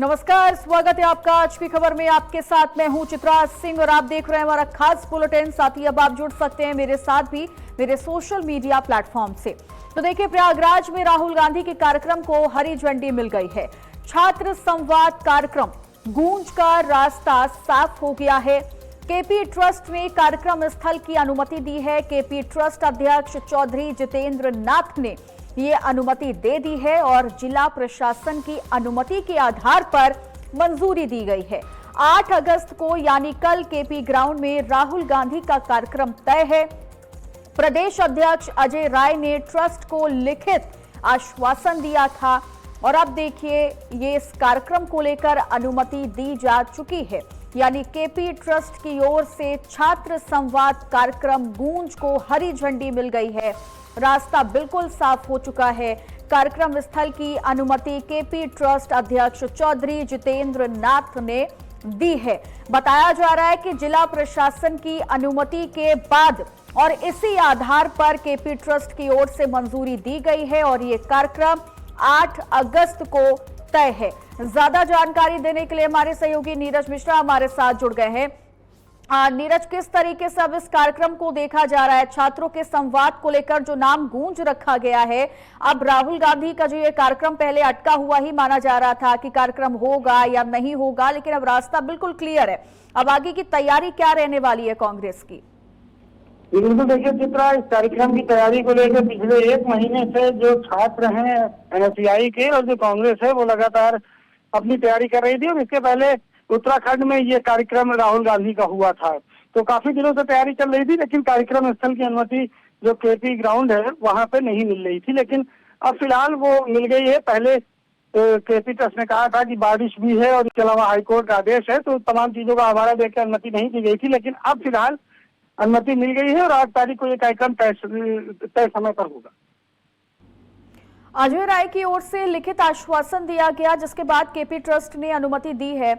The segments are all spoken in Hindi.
नमस्कार, स्वागत है आपका आज की खबर में। आपके साथ मैं हूं चित्रा सिंह और आप देख रहे हैं हमारा खास बुलेटिन। साथ ही अब आप जुड़ सकते हैं मेरे साथ भी मेरे सोशल मीडिया प्लेटफॉर्म से। तो देखिए, प्रयागराज में राहुल गांधी के कार्यक्रम को हरी झंडी मिल गई है। छात्र संवाद कार्यक्रम गूंज का रास्ता साफ हो गया है। केपी ट्रस्ट ने कार्यक्रम स्थल की अनुमति दी है। केपी ट्रस्ट अध्यक्ष चौधरी जितेंद्र नाथ ने ये अनुमति दे दी है और जिला प्रशासन की अनुमति के आधार पर मंजूरी दी गई है। 8 अगस्त को यानी कल केपी ग्राउंड में राहुल गांधी का कार्यक्रम तय है। प्रदेश अध्यक्ष अजय राय ने ट्रस्ट को लिखित आश्वासन दिया था और अब देखिए, ये इस कार्यक्रम को लेकर अनुमति दी जा चुकी है। यानी केपी ट्रस्ट की ओर से छात्र संवाद कार्यक्रम गूंज को हरी झंडी मिल गई है। रास्ता बिल्कुल साफ हो चुका है। कार्यक्रम स्थल की अनुमति केपी ट्रस्ट अध्यक्ष चौधरी जितेंद्र नाथ ने दी है। बताया जा रहा है कि जिला प्रशासन की अनुमति के बाद और इसी आधार पर केपी ट्रस्ट की ओर से मंजूरी दी गई है और ये कार्यक्रम 8 अगस्त को तय है। ज्यादा जानकारी देने के लिए हमारे सहयोगी नीरज मिश्रा हमारे साथ जुड़ गए हैं। नीरज, किस तरीके से अब इस कार्यक्रम को देखा जा रहा है? छात्रों के संवाद को लेकर जो नाम गूंज रखा गया है, अब राहुल गांधी का जो ये कार्यक्रम पहले अटका हुआ ही माना जा रहा था कि कार्यक्रम होगा या नहीं होगा, लेकिन अब रास्ता बिल्कुल क्लियर है। अब आगे की तैयारी क्या रहने वाली है कांग्रेस की? बिल्कुल, देखिए चित्रा, इस कार्यक्रम की तैयारी को लेकर पिछले 1 महीने से जो छात्र हैं एनएसयूआई के और जो कांग्रेस है वो लगातार अपनी तैयारी कर रही थी। और इसके पहले उत्तराखंड में ये कार्यक्रम राहुल गांधी का हुआ था, तो काफी दिनों से तैयारी चल रही थी, लेकिन कार्यक्रम स्थल की अनुमति जो केपी ग्राउंड है वहां पे नहीं मिल रही थी, लेकिन अब फिलहाल वो मिल गई है। पहले केपी ट्रस्ट ने कहा था कि बारिश भी है और इसके अलावा हाईकोर्ट का आदेश है, तो तमाम चीजों का हवाला देकर अनुमति नहीं दी गई थी, लेकिन अब फिलहाल अनुमति मिल गई है और 8 तारीख को ये कार्यक्रम तय समय पर होगा। अजय राय की ओर से लिखित आश्वासन दिया गया, जिसके बाद केपी ट्रस्ट ने अनुमति दी है।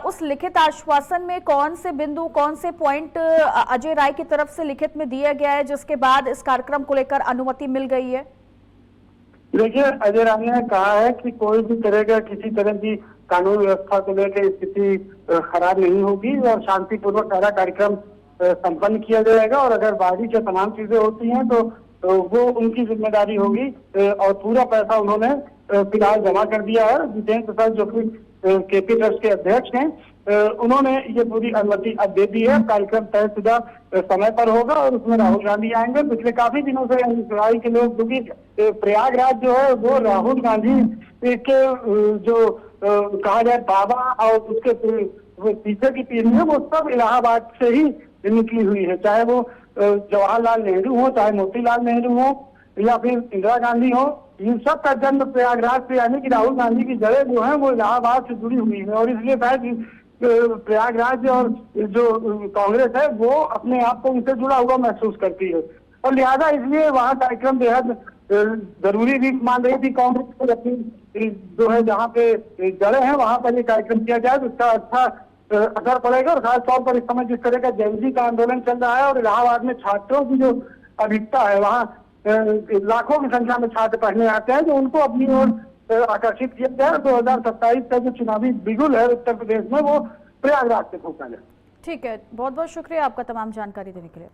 उस लिखित आश्वासन में कौन से बिंदु, कौन से पॉइंट अजय राय की तरफ से लिखित में दिया गया है, जिसके बाद इस कार्यक्रम को लेकर अनुमति मिल गई है? देखिए, अजय राय ने कहा है कि कोई भी तरह का किसी तरह की कानून व्यवस्था को लेकर स्थिति खराब नहीं होगी और शांतिपूर्वक सारा कार्यक्रम संपन्न किया जाएगा। और अगर बारिश या तमाम चीजें होती हैं तो वो उनकी जिम्मेदारी होगी। और पूरा पैसा उन्होंने फिलहाल जमा कर दिया है। जितेंद्र प्रसाद जो कि केपी ट्रस्ट के अध्यक्ष हैं, उन्होंने ये पूरी अनुमति अब दे दी है। कार्यक्रम तयशुदा समय पर होगा और उसमें राहुल गांधी आएंगे। पिछले काफी दिनों से एनएसयूआई के लोग, क्योंकि प्रयागराज जो है वो राहुल गांधी के जो कहा जाए बाबा और उसके पीछे की पीढ़ी है, वो सब इलाहाबाद से ही निकली हुई है। चाहे वो जवाहरलाल नेहरू हो, चाहे मोतीलाल नेहरू हो या फिर इंदिरा गांधी हो, इन सब का जन्म प्रयागराज से, यानी कि राहुल गांधी की जड़ें जो है वो इलाहाबाद से जुड़ी हुई है। और इसलिए शायद प्रयागराज और जो कांग्रेस है वो अपने आप को उनसे जुड़ा हुआ महसूस करती है और लिहाजा इसलिए वहाँ कार्यक्रम बेहद जरूरी भी मान रही थी कांग्रेस को। अपनी जो है जहाँ पे जड़ें हैं वहां पर ये कार्यक्रम किया जाए तो उसका अच्छा असर पड़ेगा। और खासतौर पर इस समय जिस तरह का जेएनजी का आंदोलन चल रहा है और इलाहाबाद में छात्रों की जो अधिकता है, वहाँ लाखों की संख्या में छात्र पढ़ने आते हैं, जो उनको अपनी ओर आकर्षित किया जाए। 2027 का जो चुनावी बिगुल है उत्तर प्रदेश में वो प्रयागराज से फूंका जाए। ठीक है, बहुत बहुत शुक्रिया आपका तमाम जानकारी देने के लिए।